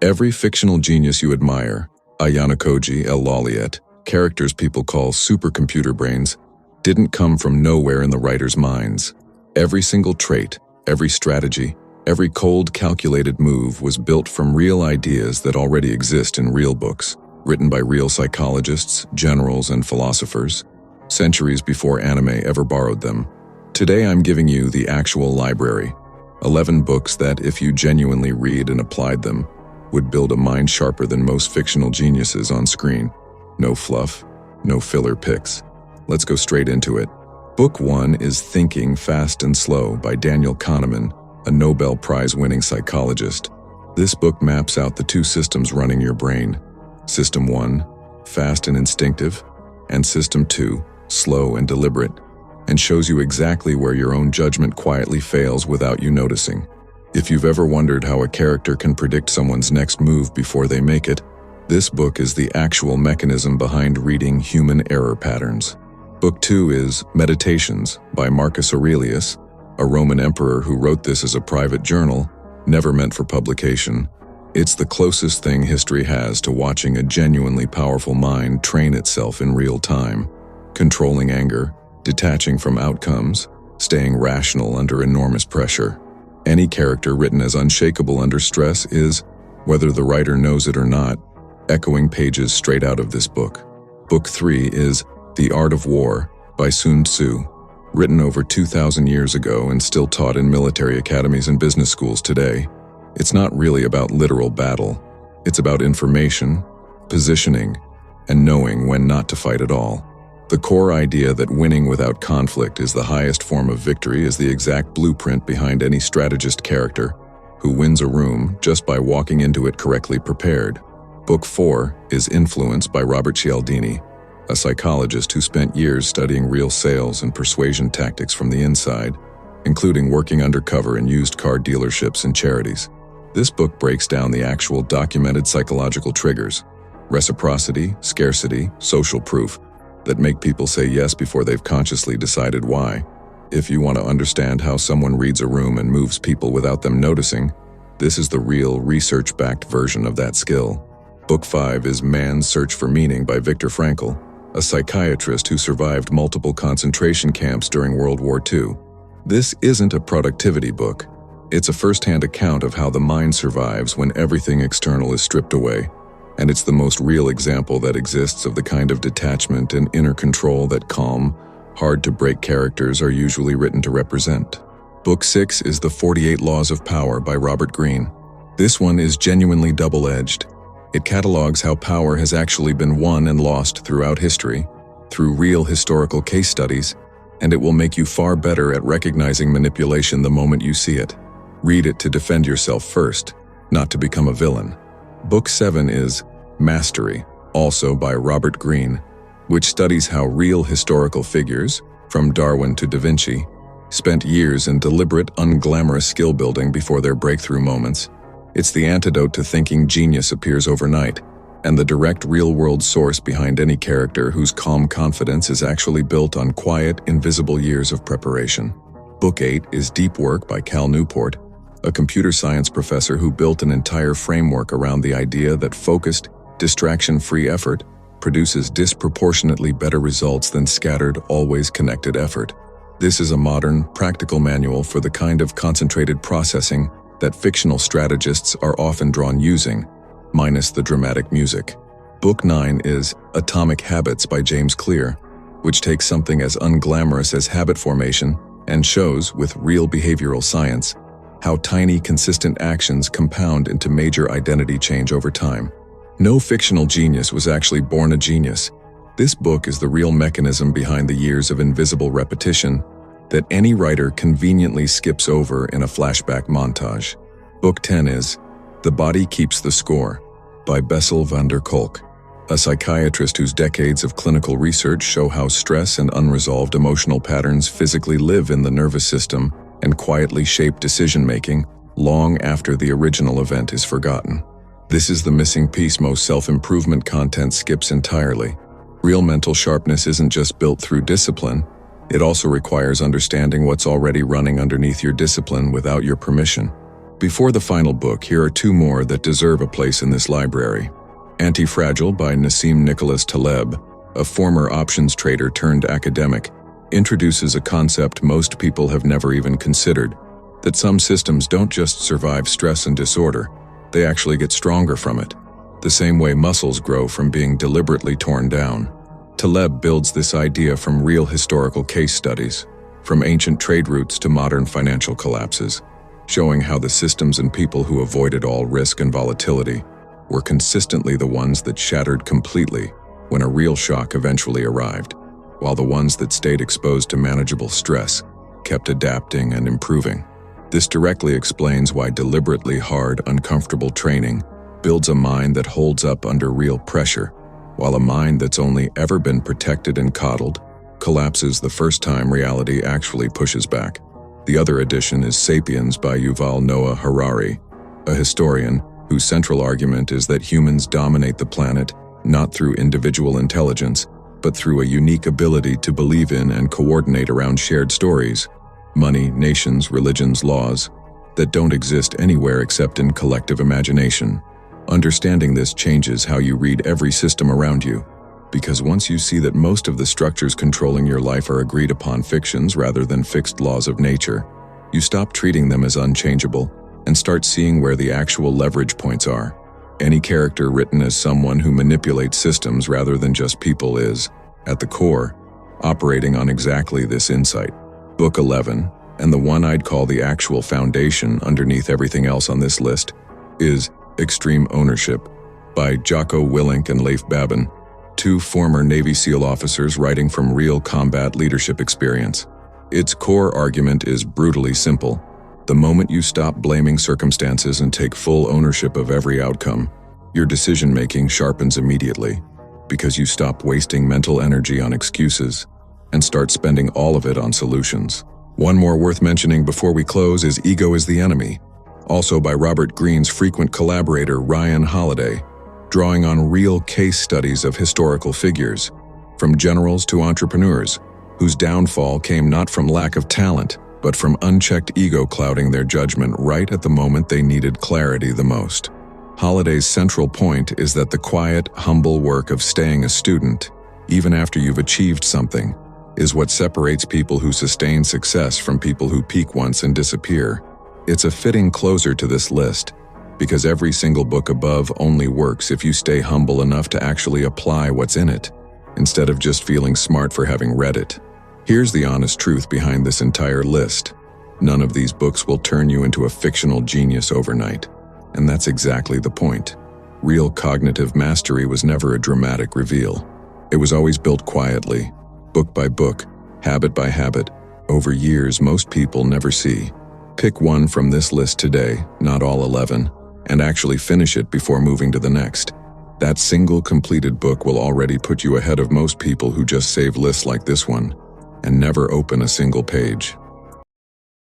Every fictional genius you admire, Ayanokoji, L Lawliet, characters people call supercomputer brains, didn't come from nowhere in the writer's minds. Every single trait, every strategy, every cold, calculated move was built from real ideas that already exist in real books, written by real psychologists, generals, and philosophers, centuries before anime ever borrowed them. Today I'm giving you the actual library, 11 books that, if you genuinely read and applied them, would build a mind sharper than most fictional geniuses on screen. No fluff, no filler pics. Let's go straight into it. Book 1 is Thinking Fast and Slow by Daniel Kahneman, a Nobel Prize-winning psychologist. This book maps out the two systems running your brain. System 1, fast and instinctive, and System 2, slow and deliberate, and shows you exactly where your own judgment quietly fails without you noticing. If you've ever wondered how a character can predict someone's next move before they make it, this book is the actual mechanism behind reading human error patterns. Book 2 is Meditations by Marcus Aurelius, a Roman emperor who wrote this as a private journal, never meant for publication. It's the closest thing history has to watching a genuinely powerful mind train itself in real time, controlling anger, detaching from outcomes, staying rational under enormous pressure. Any character written as unshakable under stress is, whether the writer knows it or not, echoing pages straight out of this book. Book 3 is The Art of War by Sun Tzu, written over 2,000 years ago and still taught in military academies and business schools today. It's not really about literal battle. It's about information, positioning, and knowing when not to fight at all. The core idea that winning without conflict is the highest form of victory is the exact blueprint behind any strategist character who wins a room just by walking into it correctly prepared. Book 4 is Influence by Robert Cialdini, a psychologist who spent years studying real sales and persuasion tactics from the inside, including working undercover in used car dealerships and charities. This book breaks down the actual documented psychological triggers, reciprocity, scarcity, social proof, that make people say yes before they've consciously decided why. If you want to understand how someone reads a room and moves people without them noticing, this is the real research-backed version of that skill. Book 5 is Man's Search for Meaning by Viktor Frankl, a psychiatrist who survived multiple concentration camps during World War II. This isn't a productivity book. It's a first-hand account of how the mind survives when everything external is stripped away, and it's the most real example that exists of the kind of detachment and inner control that calm, hard-to-break characters are usually written to represent. Book 6 is The 48 Laws of Power by Robert Greene. This one is genuinely double-edged. It catalogs how power has actually been won and lost throughout history, through real historical case studies, and it will make you far better at recognizing manipulation the moment you see it. Read it to defend yourself first, not to become a villain. Book 7 is Mastery, also by Robert Greene, which studies how real historical figures, from Darwin to Da Vinci, spent years in deliberate, unglamorous skill building before their breakthrough moments. It's the antidote to thinking genius appears overnight, and the direct real-world source behind any character whose calm confidence is actually built on quiet, invisible years of preparation. Book 8 is Deep Work by Newport, a computer science professor who built an entire framework around the idea that focused, distraction-free effort produces disproportionately better results than scattered, always connected effort. This is a modern, practical manual for the kind of concentrated processing that fictional strategists are often drawn using, minus the dramatic music. Book 9 is Atomic Habits by James Clear, which takes something as unglamorous as habit formation and shows, with real behavioral science, how tiny, consistent actions compound into major identity change over time. No fictional genius was actually born a genius. This book is the real mechanism behind the years of invisible repetition that any writer conveniently skips over in a flashback montage. Book 10 is The Body Keeps the Score by Bessel van der Kolk, a psychiatrist whose decades of clinical research show how stress and unresolved emotional patterns physically live in the nervous system and quietly shape decision-making long after the original event is forgotten. This is the missing piece most self-improvement content skips entirely. Real mental sharpness isn't just built through discipline, it also requires understanding what's already running underneath your discipline without your permission. Before the final book, here are two more that deserve a place in this library. Antifragile by Nassim Taleb, a former options trader turned academic, introduces a concept most people have never even considered, that some systems don't just survive stress and disorder, they actually get stronger from it, the same way muscles grow from being deliberately torn down. Taleb builds this idea from real historical case studies, from ancient trade routes to modern financial collapses, showing how the systems and people who avoided all risk and volatility were consistently the ones that shattered completely when a real shock eventually arrived, while the ones that stayed exposed to manageable stress kept adapting and improving. This directly explains why deliberately hard, uncomfortable training builds a mind that holds up under real pressure, while a mind that's only ever been protected and coddled collapses the first time reality actually pushes back. The other edition is Sapiens by Yuval Noah Harari, a historian whose central argument is that humans dominate the planet not through individual intelligence, but through a unique ability to believe in and coordinate around shared stories, money, nations, religions, laws, that don't exist anywhere except in collective imagination. Understanding this changes how you read every system around you, because once you see that most of the structures controlling your life are agreed upon fictions rather than fixed laws of nature, you stop treating them as unchangeable and start seeing where the actual leverage points are. Any character written as someone who manipulates systems rather than just people is, at the core, operating on exactly this insight. Book 11, and the one I'd call the actual foundation underneath everything else on this list, is Extreme Ownership by Jocko, Willink, and Leif Babin, two former Navy SEAL officers writing from real combat leadership experience. Its core argument is brutally simple. The moment you stop blaming circumstances and take full ownership of every outcome, your decision-making sharpens immediately, because you stop wasting mental energy on excuses and start spending all of it on solutions. One more worth mentioning before we close is Ego is the Enemy, also by Robert Greene's frequent collaborator Ryan Holiday, drawing on real case studies of historical figures, from generals to entrepreneurs, whose downfall came not from lack of talent, but from unchecked ego clouding their judgment right at the moment they needed clarity the most. Holiday's central point is that the quiet, humble work of staying a student, even after you've achieved something, is what separates people who sustain success from people who peak once and disappear. It's a fitting closer to this list, because every single book above only works if you stay humble enough to actually apply what's in it, instead of just feeling smart for having read it. Here's the honest truth behind this entire list. None of these books will turn you into a fictional genius overnight, and that's exactly the point. Real cognitive mastery was never a dramatic reveal. It was always built quietly, book by book, habit by habit, over years most people never see. Pick one from this list today, not all 11, and actually finish it before moving to the next. That single completed book will already put you ahead of most people who just save lists like this one and never open a single page.